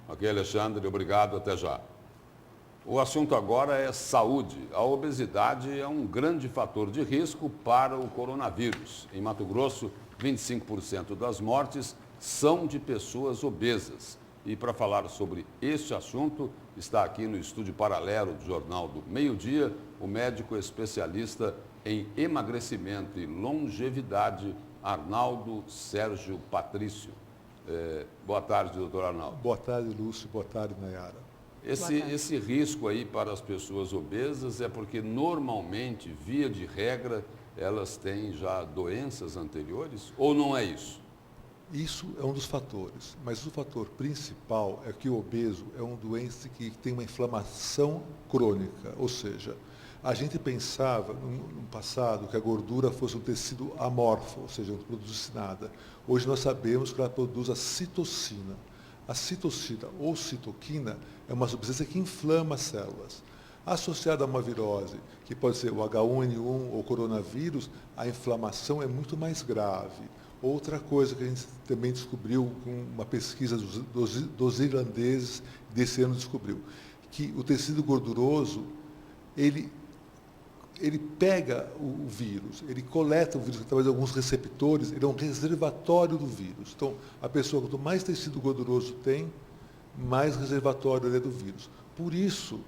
Ok, Alexandre, obrigado, até já. O assunto agora é saúde. A obesidade é um grande fator de risco para o coronavírus. Em Mato Grosso, 25% das mortes são de pessoas obesas. E para falar sobre este assunto, está aqui no estúdio paralelo do Jornal do Meio-Dia, o médico especialista em emagrecimento e longevidade, Arnaldo Sérgio Patrício. Boa tarde, doutor Arnaldo. Boa tarde, Lúcio. Boa tarde, Nayara. Esse risco aí para as pessoas obesas é porque normalmente, via de regra, elas têm já doenças anteriores ou não é isso? Isso é um dos fatores, mas o fator principal é que o obeso é um doente que tem uma inflamação crônica, ou seja, a gente pensava no passado que a gordura fosse um tecido amorfo, ou seja, não produzisse nada. Hoje nós sabemos que ela produz a citocina. A citocina ou citoquina é uma substância que inflama as células. Associada a uma virose, que pode ser o H1N1 ou coronavírus, a inflamação é muito mais grave. Outra coisa que a gente também descobriu com uma pesquisa dos irlandeses desse ano descobriu, que o tecido gorduroso, ele pega o vírus, ele coleta o vírus através de alguns receptores, ele é um reservatório do vírus. Então, a pessoa, quanto mais tecido gorduroso tem, mais reservatório ele é do vírus. Por isso,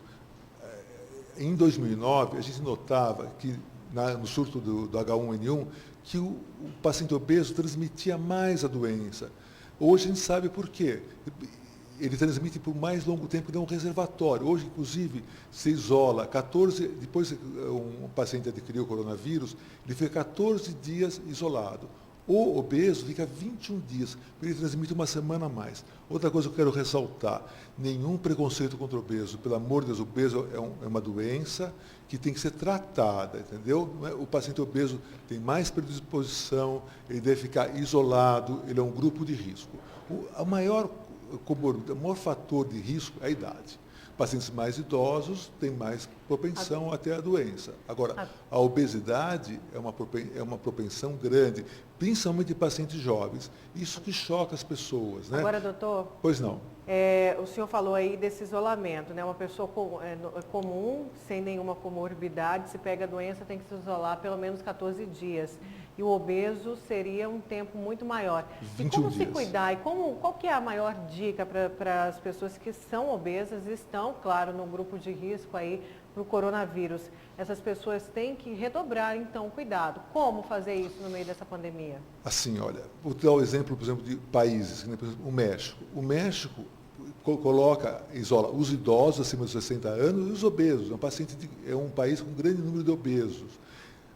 em 2009, a gente notava que, no surto do H1N1, que o paciente obeso transmitia mais a doença. Hoje a gente sabe por quê. Ele transmite por mais longo tempo, ele é um reservatório. Hoje, inclusive, se isola 14, depois que um paciente adquiriu o coronavírus, ele fica 14 dias isolado. O obeso fica 21 dias, ele transmite uma semana a mais. Outra coisa que eu quero ressaltar, nenhum preconceito contra o obeso. Pelo amor de Deus, o obeso é uma doença que tem que ser tratada, entendeu? O paciente obeso tem mais predisposição, ele deve ficar isolado, ele é um grupo de risco. O maior fator de risco é a idade. Pacientes mais idosos têm mais propensão a ter a doença. Agora, a obesidade é uma propensão grande, principalmente de pacientes jovens. Isso que choca as pessoas, né? Agora, doutor... Pois não. O senhor falou aí desse isolamento, né? Uma pessoa comum, sem nenhuma comorbidade, se pega a doença, tem que se isolar pelo menos 14 dias. E o obeso seria um tempo muito maior. 21 e como dias. se cuidar? E qual que é a maior dica para as pessoas que são obesas e estão, claro, no grupo de risco aí para o coronavírus? Essas pessoas têm que redobrar, então, o cuidado. Como fazer isso no meio dessa pandemia? Assim, olha, vou dar o exemplo, por exemplo, de países, por exemplo, o México. O México isola os idosos acima de 60 anos e os obesos. É um país com um grande número de obesos.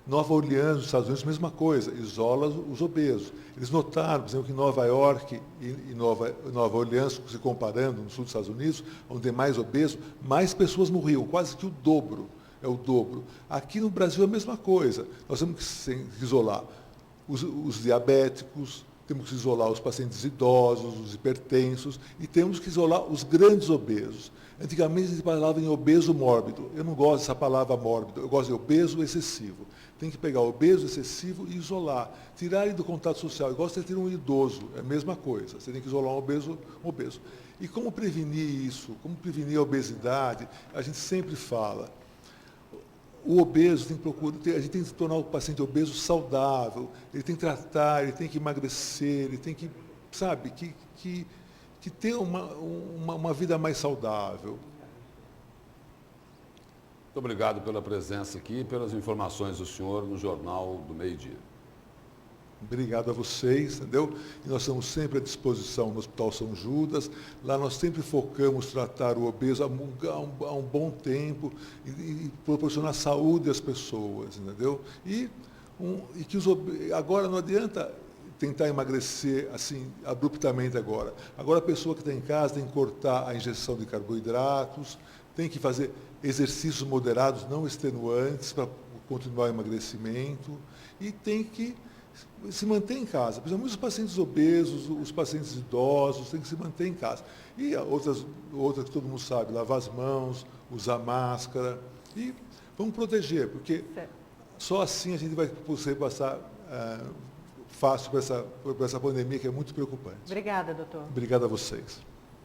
Nova Orleans, nos Estados Unidos, mesma coisa, isola os obesos. Eles notaram, por exemplo, que em Nova York e Nova Orleans, se comparando no sul dos Estados Unidos, onde tem mais obesos, mais pessoas morriam, quase que o dobro. É o dobro. Aqui no Brasil é a mesma coisa. Nós temos que isolar os diabéticos, temos que isolar os pacientes idosos, os hipertensos, e temos que isolar os grandes obesos. Antigamente a gente falava em obeso mórbido. Eu não gosto dessa palavra mórbido, eu gosto de obeso excessivo. Tem que pegar o obeso excessivo e isolar, tirar ele do contato social. Igual você tira um idoso, é a mesma coisa. Você tem que isolar um obeso. E como prevenir isso? Como prevenir a obesidade? A gente sempre fala. O obeso a gente tem que tornar o paciente obeso saudável, ele tem que tratar, ele tem que emagrecer, ele tem que, sabe, que ter uma vida mais saudável. Muito obrigado pela presença aqui e pelas informações do senhor no Jornal do Meio-Dia. Obrigado a vocês, entendeu? E nós estamos sempre à disposição no Hospital São Judas. Lá nós sempre focamos tratar o obeso há um bom tempo e proporcionar saúde às pessoas, entendeu? Agora não adianta tentar emagrecer assim abruptamente agora. Agora a pessoa que está em casa tem que cortar a ingestão de carboidratos, tem que fazer exercícios moderados, não extenuantes, para continuar o emagrecimento e tem que se manter em casa. Por exemplo, os pacientes obesos, os pacientes idosos, têm que se manter em casa. E outras que todo mundo sabe, lavar as mãos, usar máscara e vamos proteger, porque só assim a gente vai conseguir passar fácil por essa pandemia que é muito preocupante. Obrigada, doutor. Obrigado a vocês.